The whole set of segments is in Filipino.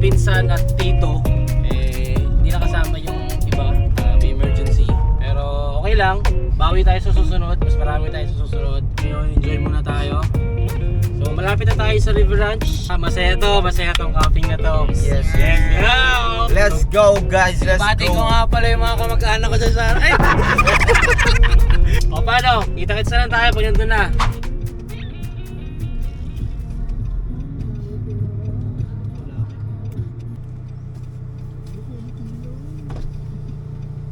pinsan at tito, hindi nakasama yung iba, may emergency. Pero okay lang, bawi tayo sa susunod, mas marami tayo sa susunod. Ngayon, enjoy muna tayo. So malapit na tayo sa River Ranch. Masaya tong camping na to. Yes. Go! Let's go guys, let's Pati go. ko nga pala yung mga kamag-anak ko dyan sa ay! O paano? Kita-kits na lang tayo pag nandun na.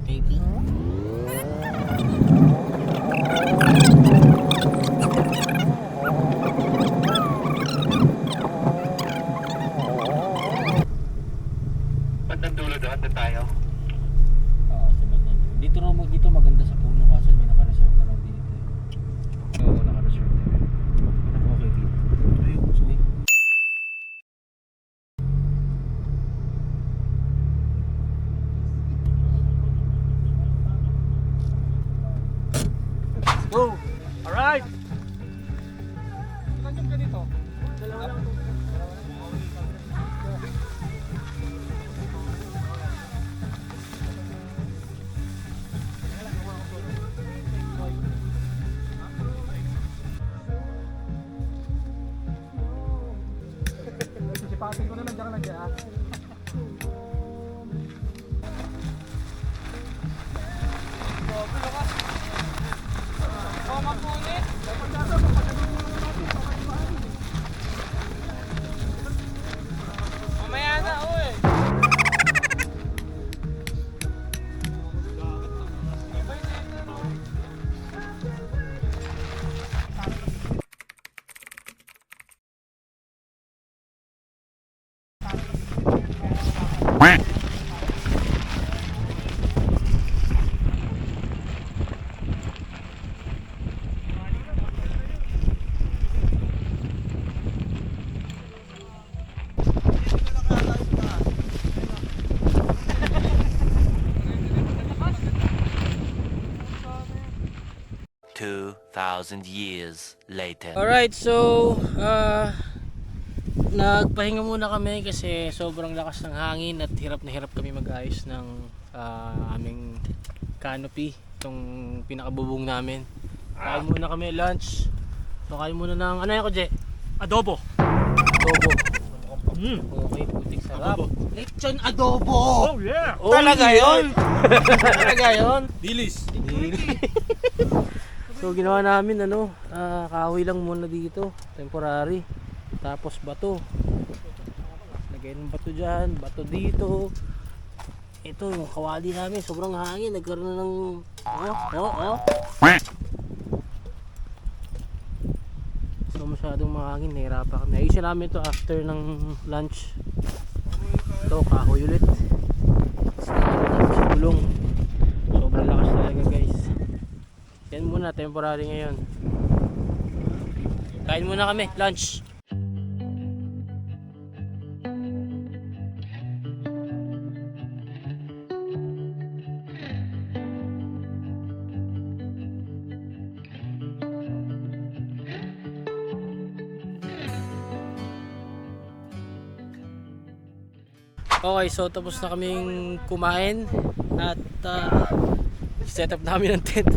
Maybe. Bandang dulo doon na tayo. Oo, sa bandang dulo. Dito maganda sa puno kasi may naka-reserve na lang dito. Oo, naka-reserve na. Parang okay dito. Ayun, sorry. Let's go! Alright! Ilan yung ganito? Dalawa lang. Sipatin ko na lang dyan ka na. Mamaya na, uy! Years later. Alright, so nagpahinga muna kami kasi sobrang lakas ng hangin at hirap na hirap kami mag-ayos ng aming canopy, itong pinakabubong namin. Kain muna kami lunch. So kain muna ng ano yan ko, Je? Adobo. Okay, putik sarap. Lechon adobo. Oh yeah. Talaga yun. Talaga yun. Dilis. So ginawa namin kahoy lang muna dito, temporary. Tapos bato. Lagay ng bato dyan, bato dito. Ito yung kawali namin, sobrang hangin, nagkaroon na ng So masyadong mahangin, nahirapan kami. Ayusin namin ito after ng lunch. Ito, kahoy ulit. Sa gulong. Sobrang lakas talaga guys. Yan muna, temporary ngayon. Kain muna kami, lunch. Okay, so tapos na kaming kumain at set up namin ang tent.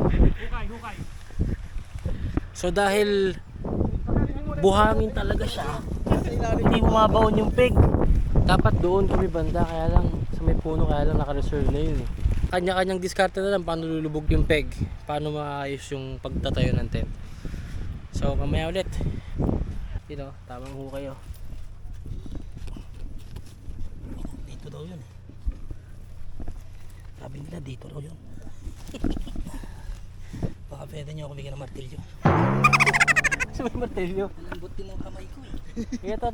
So dahil buhangin talaga siya, hindi bumabaon yung peg. Dapat doon kami banda, kaya lang sa may puno, kaya lang naka-reserve na yun. Kanya-kanyang diskarte na lang paano lulubog yung peg, paano maayos yung pagtatayo ng tent. So mamaya ulit. Tamang hukay oh. Dito daw yun. Sabi nila dito daw yun. Baka pwede nyo ako bigyan ng martilyo. Sa may martilyo? Malambot din ang kamay ko eh. Ito.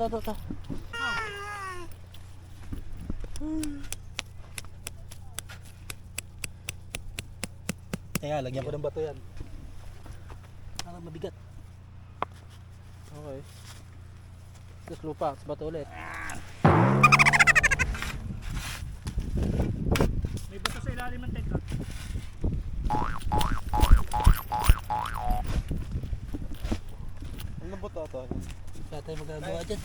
Kaya lagyan ko ng bato yan. Para mabigat. Okay. Tapos lupa, tapos bato ulit. May bato sa ilalim ng tent. Ano ba ito? Wala tayo magagawa dyan.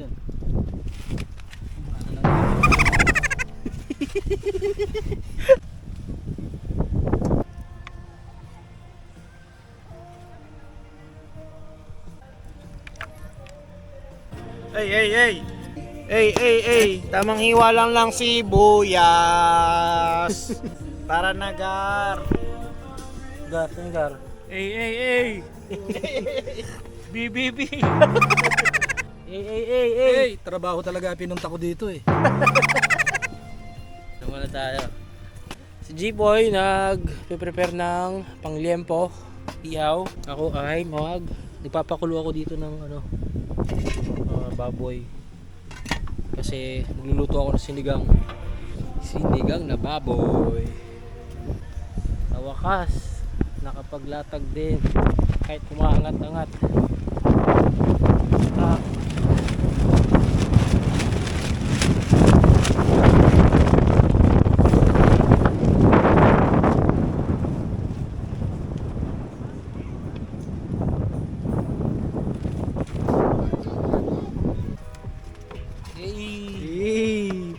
yun. Tamang hiwa lang sibuyas. Para nagar. Gar, gar. BBB! Hey. Trabaho talaga pinunta ko dito eh. Naman na tayo. Si G-Boy nag-prepare ng pangliempo, ihaw. Ako ay nagpapakulo ako dito ng baboy. Kasi magluluto ako ng sinigang na baboy. Sa wakas, nakapaglatag din kahit kumaangat-angat.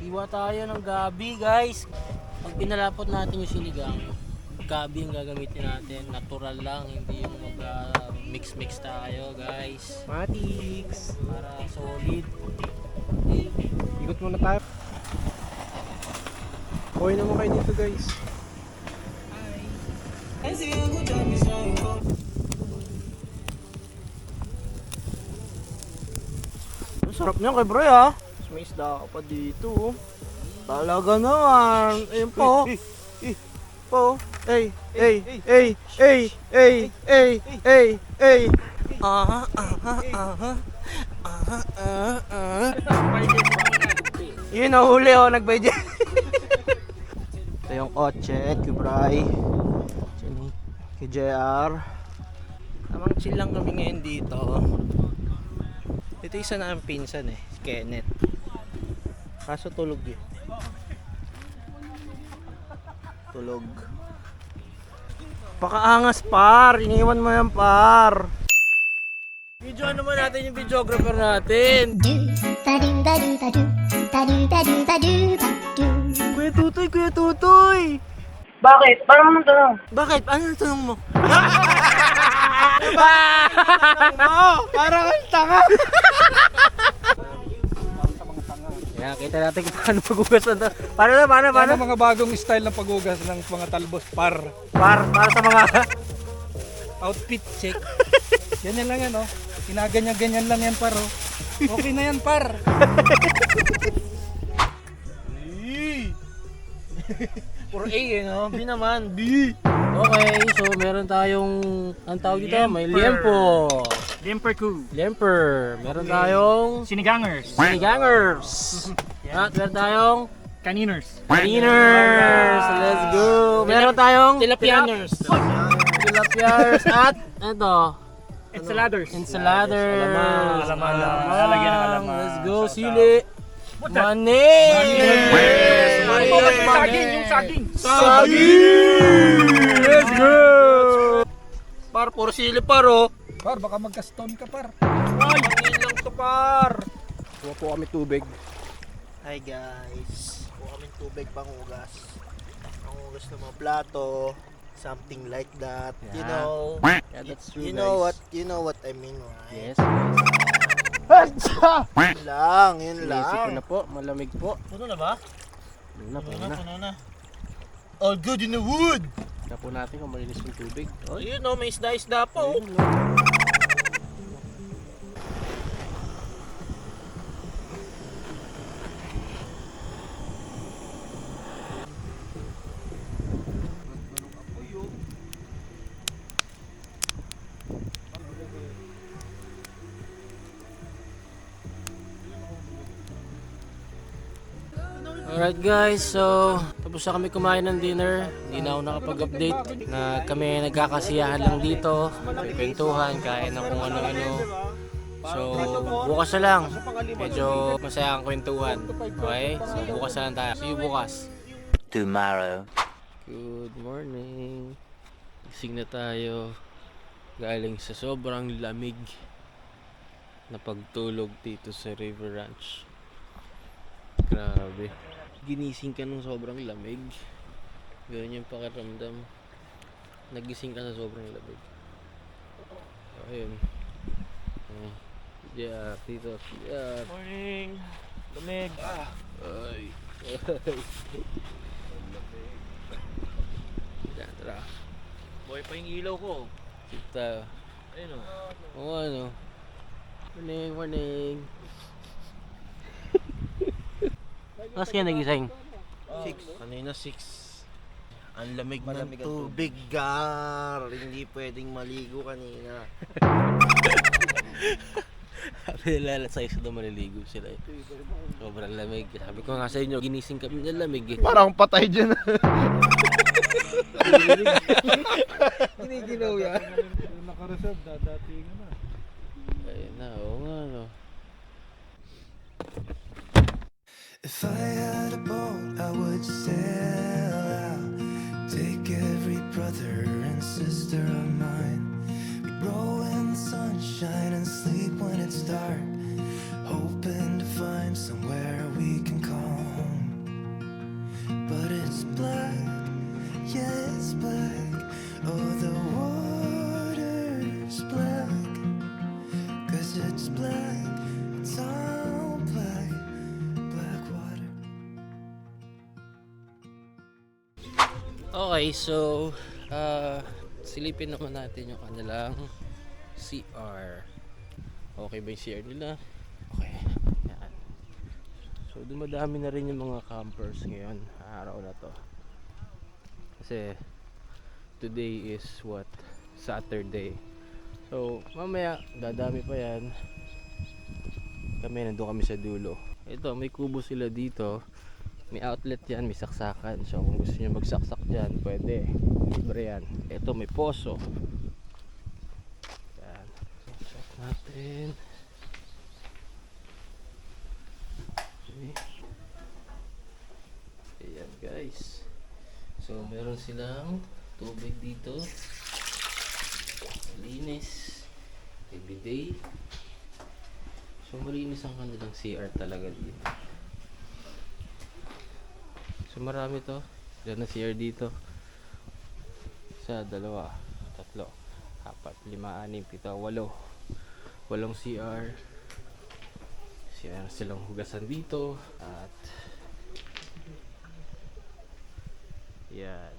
Iwa tayo ng gabi, guys. Pag pinalapot natin yung sinigang, gabi ang gagamitin natin. Natural lang, hindi yung mix tayo, guys. Matix. Para solid. Ikot muna tayo. Hoy naman kayo dito, guys. Ang sarap niyan kay Bro, ha? May isda ka pa dito, oh. Talaga naman. Ayun po. Po. Ay. Yun, nahuli, oh. Nagbayad. Ito yung kotse, Kubray. Kay JR. Tamang chill lang kami ngayon dito. Ito isa na ang pinsan si Kenneth. Kaso tulog yun. Tulog. Pakaangas par, iniwan mo yan par. Video naman natin yung videographer natin. Kuya Tutoy! Bakit? Paano mo tanong? Bakit? Ano ang tanong mo? Parang ang tanga! Yan, kita natin kung paano magugas na. Paano? Ano mga bagong style ng paghugas ng mga talbos par. Para sa mga... Outfit check. Ganyan lang yan, oh. Ginaganyan-ganyan lang yan, par, oh. Okay na yan, par. Puro A no? B naman, B! Okay, so meron tayong, ang tawag dito, may liempo. Lemper. Meron tayong Sinigangers. sinigangers. At meron tayong Kaniners. Caniners. Let's go. Meron tayong Tilapianers! Tilapiers at ito, Ensaladers. ensaladers. Alamang. Lalagyan ng alamang. Let's go, sili. Mani! Saging. Saging! Let's go! Par, puro sili par, oh. Par, baka magka-stone ka, par. Pangin lang to par. Kuha po kami tubig. Hi guys. Kuha kami tubig panghugas. Panghugas ng mga plato. Something like that. You Yeah. know. Yeah, that's true, You know guys. what? You know what I mean, right? Yes. Yun lang, yun Inisip ko lang. na po, malamig po. Puno na ba? Puno na. Puno na. All good in the wood. Tignan po natin kung malinis yung tubig. Oh, yun oh, may isda-isda po. Ayun, no? Alright guys, so tapos na kami kumain ng dinner. Hindi na ako nakapag-update na kami nagkakasiyahan lang dito. May kwentuhan, kain ng kung ano-ano. So bukas na lang. Medyo masaya ang kwentuhan. Okay? So bukas na lang tayo. See you bukas. Tomorrow. Good morning. Gising na tayo. Galing sa sobrang lamig na pagtulog dito sa River Ranch. Grabe. Ginising ka ng sobrang lamig. Ganyan yung pakiramdam. Nagising ka sa sobrang lamig. Ayun. Yeah, dito. Yeah. Morning. Lamig. Ay. Yan, tara. Boy pa yung ilaw ko. Kita. Ayun o. Oo, ano. Morning, morning. Mas kaya nagising? 6. Kanina 6. Ang lamig ng tubig, gar. Hindi pwedeng maligo kanina. Sabi nila sa isa daw maliligo sila eh. Sobrang lamig. Sabi ko nga sa inyo, ginising kami ng lamig eh. Parang patay dyan. Giniginaw yan. Naka-reserve, dadating na. Ayun na, oo nga no. If I had a boat, I would sail out. Take every brother and sister of mine. We'd roll in the sunshine and sleep when it's dark, hoping to find somewhere we can call home. But it's black, yeah, it's black. Oh, the water's black, 'cause it's black, it's all black. Okay, so silipin naman natin yung kanilang CR. Okay ba yung CR nila? Okay. Yan. So dumadami na rin yung mga campers ngayon, araw na to. Kasi today is what? Saturday. So mamaya dadami pa yan. Nandun kami sa dulo. Ito, may kubo sila dito. May outlet yan, may saksakan. So kung gusto nyo magsaksak dyan, pwede. Libre yan. Ito may poso. Yan. Check natin. Okay. Ayan guys. So meron silang tubig dito. Linis. Everyday. So malinis ang kanilang CR talaga dito. So marami to. Diyan na CR dito. 1, 2, 3, 4, 5, 5, 6, 7, 8. 8 CR. CR silang hugasan dito. At yan.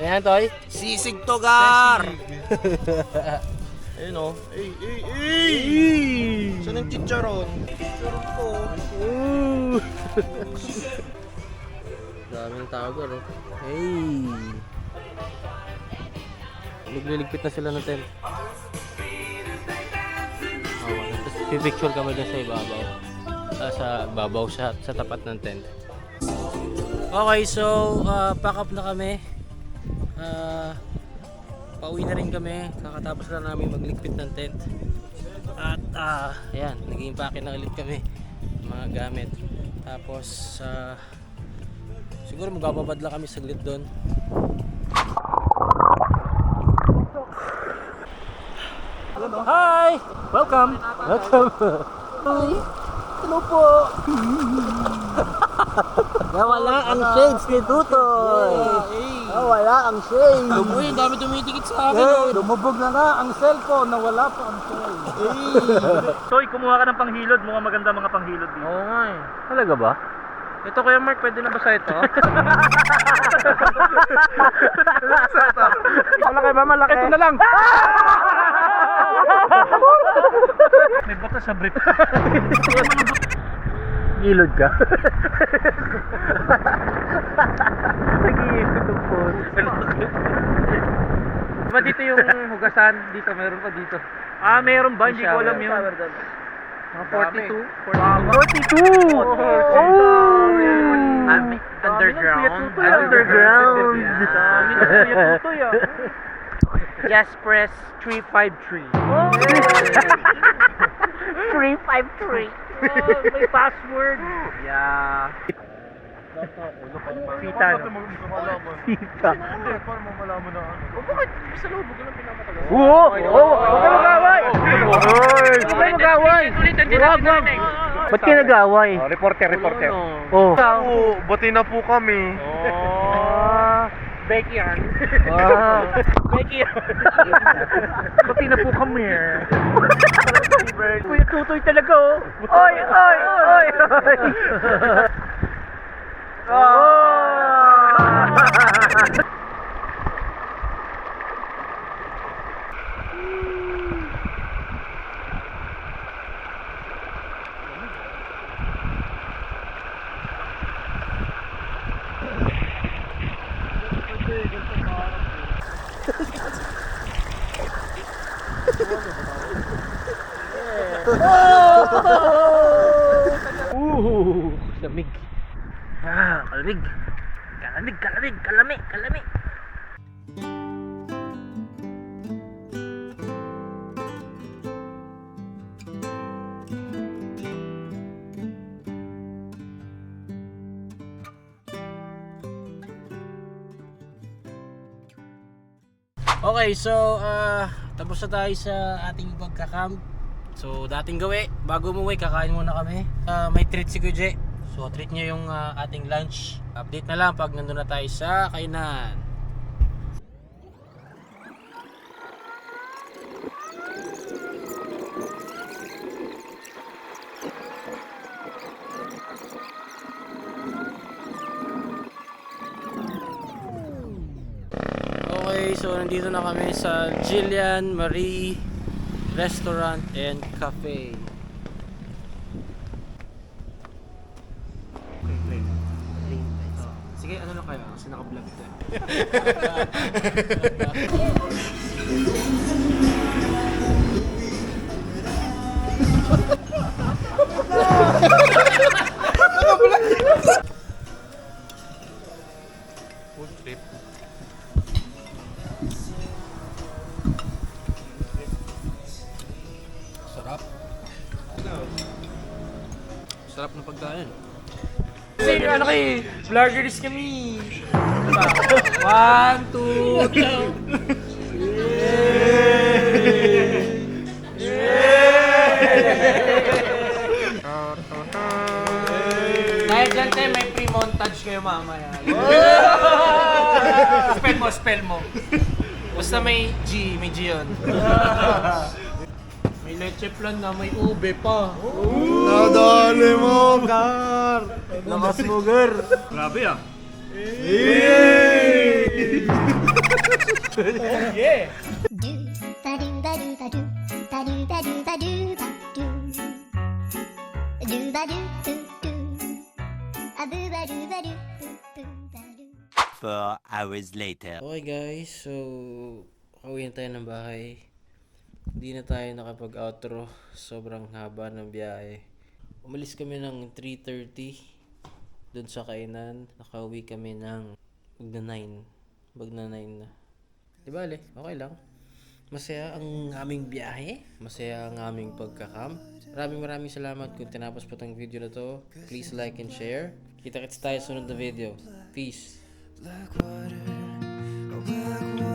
Ayan Toy. Sisig to, gar. Ayun o. Saan ang chicharon? Chicharon ko. Daming tao garo. Hey! Nagliligpit na sila ng tent. Tapos pipicture kami dyan sa ibabaw. Sa tapat ng tent. Okay, so pack up na kami. Pauwi na rin kami. Kakatapos lang namin magligpit ng tent. At ayan, nag-i-impake na ulit kami ng mga gamit. Tapos siguro magbababad lang kami saglit doon. Hi! Welcome! Welcome! Hi! Hello po! Nawala ang shades ni Tutoy! Nawala ang shades! Uy, ang dami tumitikit sa akin. Lumubog na nga ang cellphone, nawala pa ang cell. Soy, kumuha ka ng panghilod. Mukhang maganda mga panghilod dito. Oo nga eh. Talaga ba? Ito Kuya Mark, pwede na ba sa ito? Malaki ba? Malaki? Ito na lang! May bata sa brief. Gilod ka? Nag-iikot ang phone. Diba dito yung hugasan? Dito, meron pa dito. Ah, meron ba? Hindi ko alam yun. Mga 42? 42! Underground. Underground. Dami na Kuya Tutoy ah. Just press 353. 353. May password. Yeah. Sita, no? Sita. Oo! Oo! Huwag ka mag-away! Huwag ka mag-away! Huwag, wag! Ba't kayo nag-away? Reporter. Oh. Bati na po kami. Becky yan. Becky yan. Bati na po kami. Kuya Tutoy talaga, oh. Oy! Lamig. Kalami. Okay, so tapos na tayo sa ating pagka-camp. So dating gawi, bago umuwi kakain muna kami. May treat si Kuya. So treat niya yung ating lunch. Update na lang pag nandun na tayo sa kainan. Okay, so nandito na kami sa Jillian Marie Restaurant and Cafe. Sige, ano na kaya? Kasi naka-vlog ito. Food trip. Sarap. Sarap ng pagkain. Kasi ano kayo, vloggers kami. Diba? 1, 2, Dahil dyan tayo, may pre-montage kayo mamaya. Spell mo. Basta may G yun. May leche plan na, may ube pa. Nadali mo, Gar! Lakas mo, Gar! Grabe ah. Four hours later. Okay guys, so uwi na tayo ng bahay. Hindi na tayo nakapag-outro. Sobrang haba ng biyahe. Umalis kami ng 3:30 dun sa kainan. Nakauwi kami ng magna 9 na. Di bale, okay lang. Masaya ang aming biyahe. Masaya ang aming pagka-camp. Maraming salamat kung tinapos po tong video na to. Please like and share. Kita-kits tayo sa sunod na video. Peace. Like water, oh, like water.